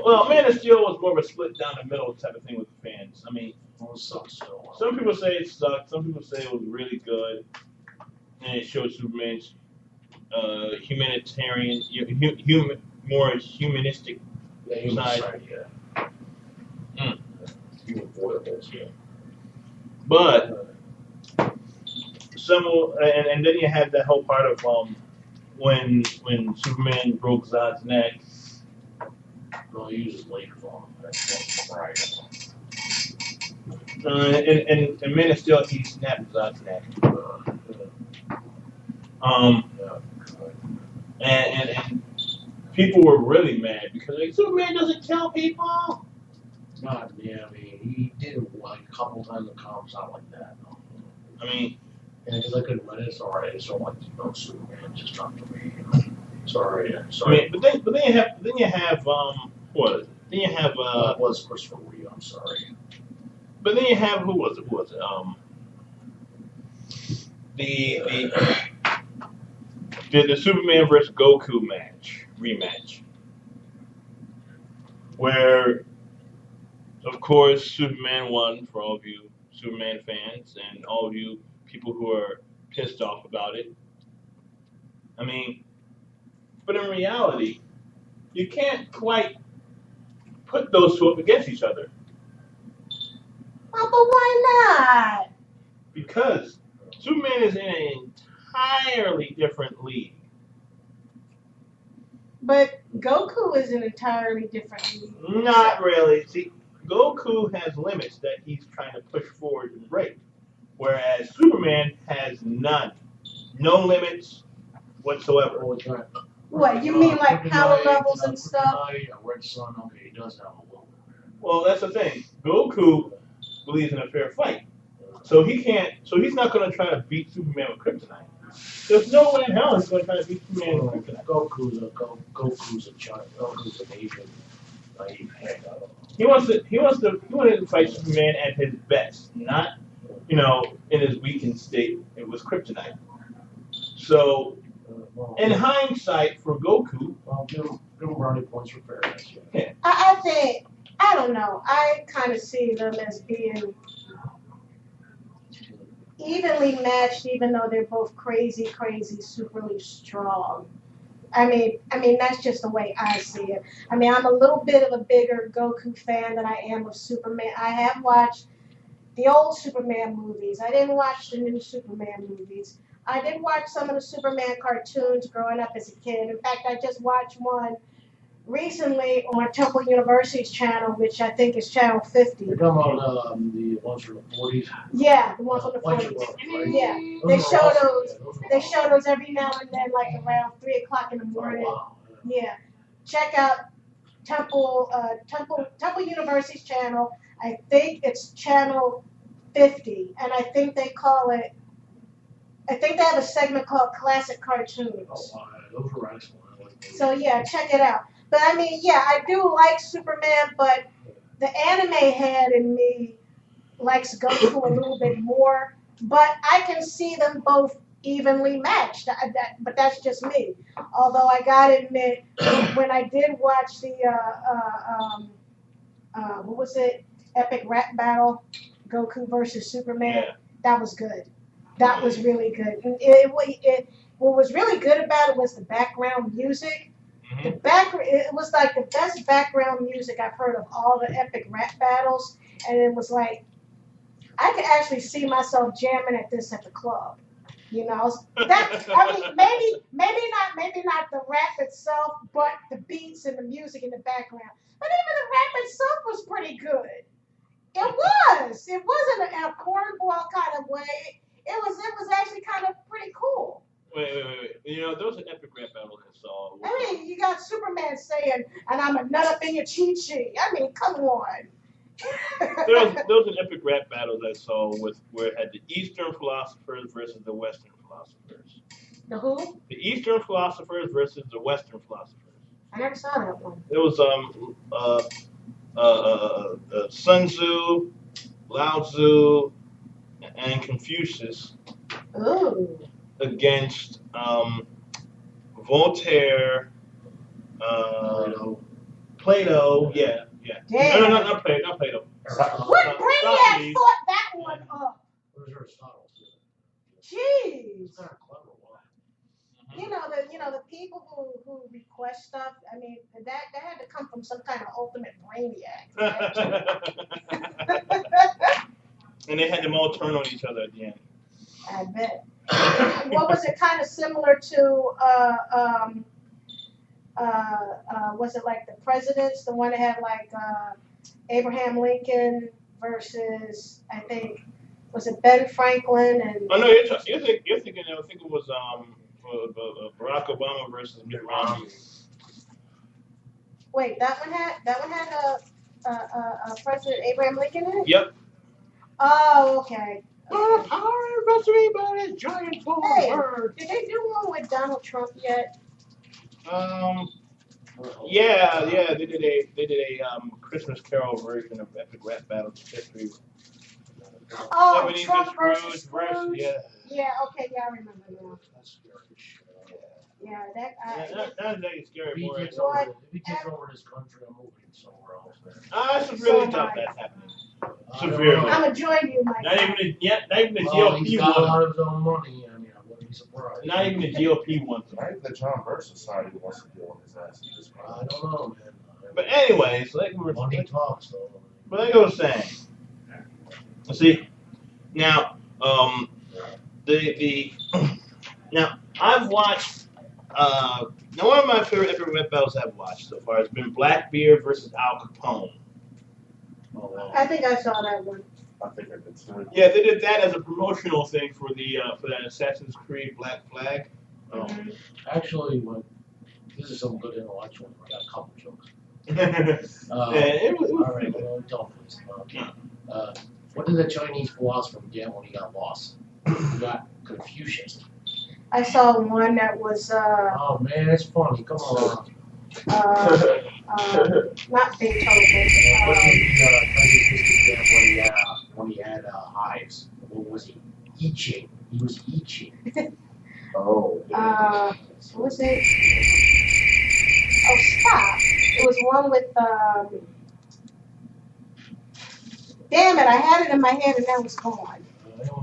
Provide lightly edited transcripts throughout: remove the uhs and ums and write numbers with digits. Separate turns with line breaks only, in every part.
Well, Man of Steel was more of a split down the middle type of thing with the fans. I mean, some people say it sucked. Some people say it was really good, and it showed Superman's humanitarian, more humanistic side.
Yeah.
Mm.
Human foibles, yeah.
But and then you have that whole part of when Superman broke Zod's neck.
No, he uses lasers on him. That's right.
And Man of Steel, he snapped Zod's neck. And people were really mad because like, Superman doesn't kill people.
Not, yeah, I mean, he did like a couple times in comics, not like that.
I mean,
and he's like, it's alright. It's not like Superman just talked to me. Sorry, sorry.
I mean, but then you have what? Then you have
that was Christopher Reeve. I'm sorry.
But then you have who was it? The Superman versus Goku rematch, where of course Superman won for all of you Superman fans and all of you people who are pissed off about it. I mean, but in reality, you can't quite put those two up against each other.
Oh, but why not?
Because Superman is in an entirely different league.
But Goku is an entirely different league.
Not really. See, Goku has limits that he's trying to push forward and break, whereas Superman has none. No limits whatsoever.
What, you mean like power levels and stuff?
Red Sun, okay, he does have a little.
Well, that's the thing. Goku believes in a fair fight. So he's not going to try to beat Superman with kryptonite. There's no way in hell he's going to try to beat Superman with kryptonite.
Goku's a child. Goku's an Asian naive head.
He wanted to fight Superman at his best, not, in his weakened state. It was kryptonite. So, in hindsight, for Goku,
well, give him brownie points for fairness.
Yeah. I think, I don't know. I kind of see them as being evenly matched, even though they're both crazy, superly strong. I mean, that's just the way I see it. I mean, I'm a little bit of a bigger Goku fan than I am of Superman. I have watched the old Superman movies. I didn't watch the new Superman movies. I did watch some of the Superman cartoons growing up as a kid. In fact, I just watched one recently on Temple University's channel, which I think is channel 50.
You're talking about the ones from the 40s?
Yeah, the ones from the 40s. Right? Yeah, they show those. They show those every now and then, like around 3 o'clock in the morning. Oh, wow. Yeah, check out Temple University's channel. I think it's channel 50, and I think they call it. I think they have a segment called Classic Cartoons.
Oh, those are excellent.
So yeah, check it out. But I mean, yeah, I do like Superman, but the anime head in me likes Goku a little bit more. But I can see them both evenly matched. But that's just me. Although I gotta admit, when I did watch the what was it? Epic Rap Battle, Goku versus Superman. Yeah. That was good. That was really good. What was really good about it was the background music. It was like the best background music I've heard of all the epic rap battles, and it was like I could actually see myself jamming at this at the club. Maybe not the rap itself, but the beats and the music in the background. But even the rap itself was pretty good. It was. It wasn't a cornball kind of way. It was actually kind of pretty cool.
Wait. There was an epic rap battle I saw.
I mean, you got Superman saying, and I'm a nut up in your chi-chi. I mean, come on.
there was an epic rap battle that I saw where it had the Eastern philosophers versus the Western philosophers.
The who?
The Eastern philosophers versus the Western philosophers.
I never saw that one.
It was Sun Tzu, Lao Tzu, and Confucius.
Ooh.
Against Voltaire, Plato, yeah.
Damn.
No, not Plato.
What brainiac
Socrates.
thought that one up?
What is Aristotle too?
Jeez.
He's kind of clever. Wow.
The people who request stuff. I mean, that had to come from some kind of ultimate brainiac.
And they had them all turn on each other at the end.
I bet. What was it kind of similar to? Was it like the presidents, the one that had like Abraham Lincoln versus I think was it Ben Franklin and?
Oh no, you're thinking. I think it was Barack Obama versus Mitt Romney.
Wait, that one had President Abraham Lincoln in it.
Yep.
Oh, okay.
Our anniversary about a giant bird.
Did they do one with Donald Trump yet?
Yeah, they did a Christmas Carol version of Epic Rap Battles of History.
Oh,
Ebenezer
Trump versus
Scrooge
Scrooge.
yeah.
Yeah, okay, yeah, I remember now.
That's scary shit.
Yeah,
That's like scary
If he
boy.
takes over this country, I'm moving somewhere else, man.
It's really
So
tough
nice.
that's happening.
I
Severely.
don't know.
I'm gonna join you, Mike.
Not even the
Well, he's
GOP
got a
one.
lot of his own money. I mean, I wouldn't be surprised.
Not even the GOP wants
Not even the John Birch Society wants to deal with his ass. He just
I don't know, man.
But anyways, like
Money talks, though.
I was saying. See, now now I've watched now one of my favorite rap battles I've watched so far has been Blackbeard versus Al Capone.
Oh, well.
I think I saw that one.
I think I did too.
Yeah, they did that as a promotional thing for that Assassin's Creed Black Flag.
Actually, this is some good intellectual. I got a couple jokes.
It was
All right, well, don't please. What did the Chinese philosopher get when he got lost? He got Confucius.
I saw one that was
Oh man, it's funny. Come on.
not Beethoven.
What did Confucius get when he had hives? What was he? Eaching. He was eaching.
Oh.
What was it? Oh, stop! It was one with Damn it! I had it in my head and that was gone.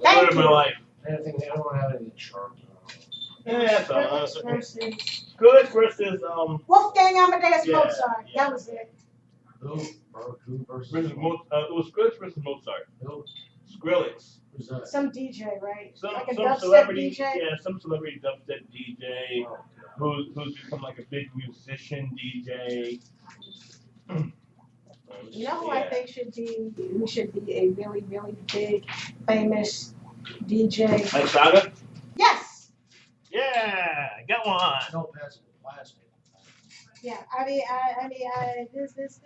Thank
in my
you.
life.
I don't have any chart.
Yeah, that's all.
Skrillex versus
Skrillex versus
Wolfgang Amadeus
Yeah,
Mozart.
yeah.
That was it.
Who versus
it was Skrillex versus Mozart.
Who?
Skrillex.
Who's that?
Some DJ, right?
Some
Like a
some
dubstep
celebrity,
DJ.
yeah, some celebrity dubstep DJ
Oh,
who's become like a big musician DJ.
You know who I think should be a really, really big, famous DJ?
Mike Saga?
Yes.
Yeah, got one.
no passive plastic.
Yeah. This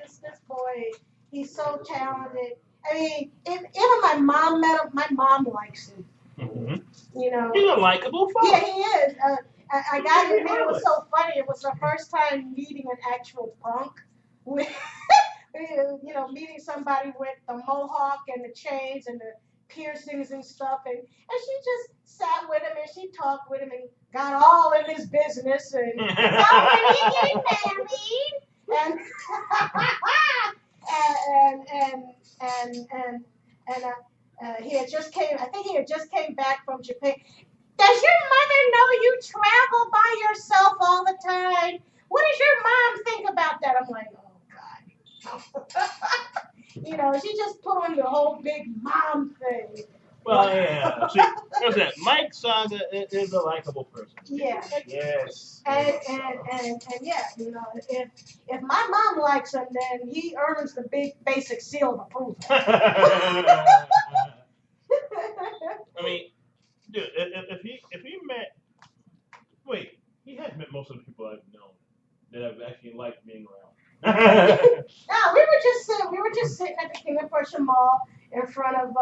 boy, he's so talented. I mean, if even my mom met him, my mom likes him.
Mm-hmm.
You know.
He's a likable fuck.
Yeah, he is. I got to admit, it was so funny. It was the first time meeting an actual punk. With, meeting somebody with the mohawk and the chains and the piercings and stuff. And she just sat with him and she talked with him and got all in his business. And so when you getting married? And he had just came. I think he had just came back from Japan. Does your mother know you travel by yourself all the time? What does your mom think about that? I'm like, oh God. She just put on the whole big mom thing.
Well, yeah. See, what's that? Mike Saga is a likable person.
Yeah.
Yes.
And yeah, if my mom likes him, then he earns the big basic seal of approval.
I mean, dude, if he met, wait, he has met most of the people I've known that I've actually liked being around.
No, we were just sitting at the King of Prussia Mall in front of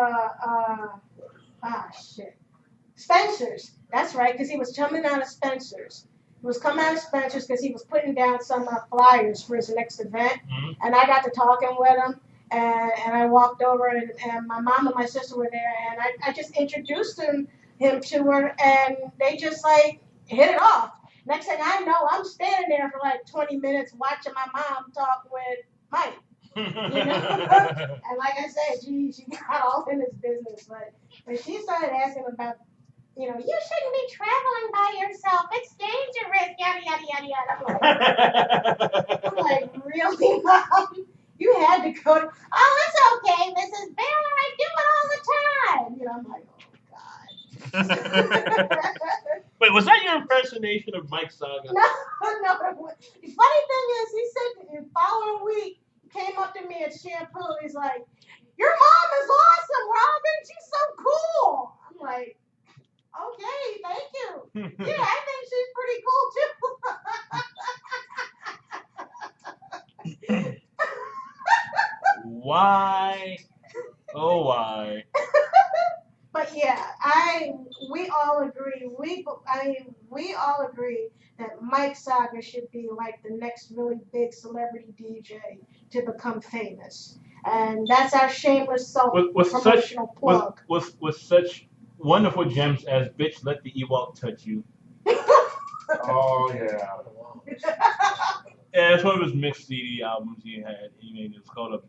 Spencer's. That's right, because he was coming out of Spencer's. He was coming out of Spencer's because he was putting down some flyers for his next event, and I got to talking with him. And I walked over, and my mom and my sister were there, and I just introduced him to her, and they just like hit it off. Next thing I know, I'm standing there for like 20 minutes watching my mom talk with Mike. You know? And like I said, she got all in his business. But when she started asking about, you shouldn't be traveling by yourself. It's dangerous, yada, yada, yada, yada. I'm like, really, Mom? You had to go to, oh, it's okay, Mrs. Baylor. I do it all the time. I'm like, oh, God.
Wait, was that your impersonation of Mike Saga?
No. The funny thing is, he said the following week, he came up to me at Shampoo. He's like, your mom is awesome, Robin. She's so cool. I'm like, okay, thank you. Yeah, I think she's pretty cool, too.
Why? Oh, why?
But yeah, we all agree. We all agree that Mike Saga should be like the next really big celebrity DJ to become famous, and that's our shameless self-promotional plug.
With such wonderful gems as "Bitch, Let the Ewok Touch You."
Oh yeah.
Yeah, it's one of his mixed CD albums he had. He made it's called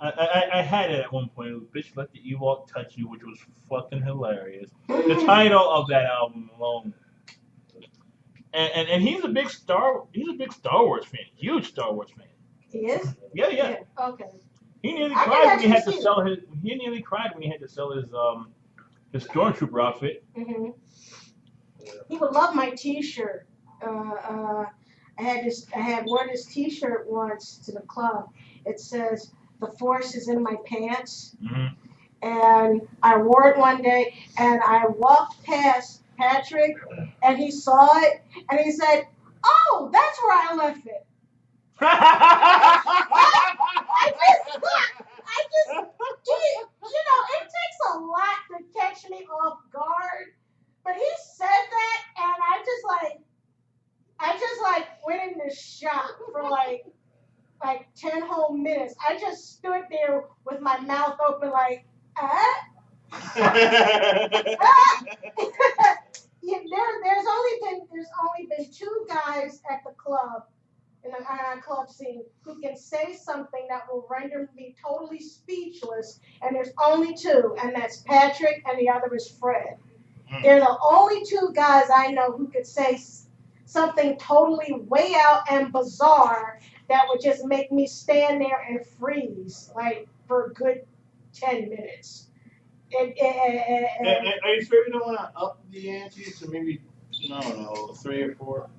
I had it at one point. It was "Bitch, Let the Ewok Touch You," which was fucking hilarious. The title of that album alone. And he's a big Star Wars fan. Huge Star Wars fan.
He is?
Yeah.
Okay.
He nearly cried when he had to sell his. He nearly cried when he had to sell his stormtrooper outfit.
Mm-hmm. He would love my T-shirt. I had worn this T-shirt once to the club. It says, "The Force is in my pants."
Mm-hmm.
And I wore it one day, and I walked past Patrick, and he saw it, and he said, "Oh, that's where I left it." It takes a lot to catch me off guard, but he said that, and I just went into shock for like 10 whole minutes. I just stood there with my mouth open like, there's only been two guys at the club in our club scene who can say something that will render me totally speechless, and there's only two, and that's Patrick and the other is Fred. They're the only two guys I know who could say something totally way out and bizarre that would just make me stand there and freeze like for a good 10 minutes.
Are you sure you don't want to up the ante to maybe, I don't know, 3 or 4?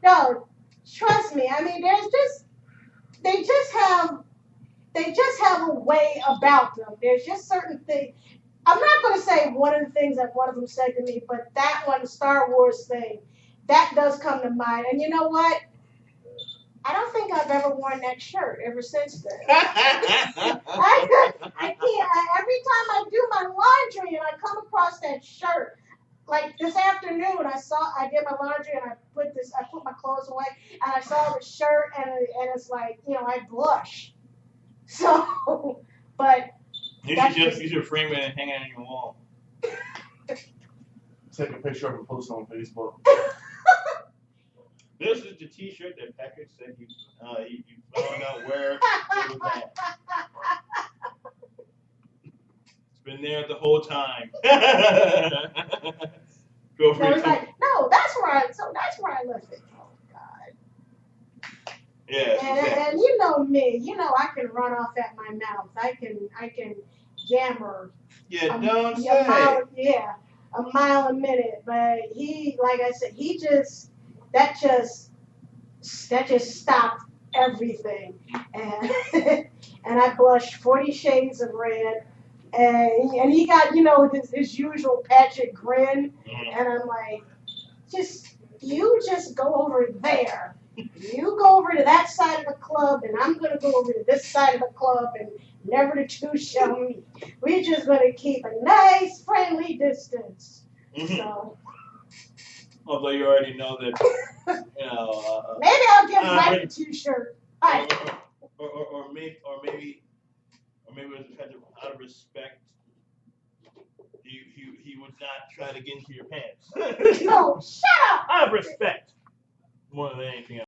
No, trust me. I mean, they just have a way about them. There's just certain things. I'm not going to say one of the things that one of them said to me, but that one Star Wars thing, that does come to mind. And you know what? I don't think I've ever worn that shirt ever since then. I can't. Every time I do my laundry and I come across that shirt, like this afternoon, I did my laundry and I put my clothes away and I saw the shirt and it's like, I blush. So, but
you should frame it and hang it on your wall.
Take a picture of it and post it on Facebook.
This is the T-shirt that Patrick said you found out where it was at. It's been there the whole time. Feel free to.
No, that's where I left it. Oh God.
Yeah.
And you know me, I can run off at my mouth. I can yammer.
Yeah, don't say.
A mile a minute. But he, like I said, that just stopped everything, and and I blushed 40 shades of red, and he got his usual Patrick grin, and I'm like, you just go over there, you go over to that side of the club, and I'm gonna go over to this side of the club, and never the two shall meet. We're just gonna keep a nice friendly distance. So.
Although you already know that,
maybe I'll give Mike a T-shirt.
Or maybe out of respect, he would not try to get into your pants.
No, shut up.
I have respect more than anything else.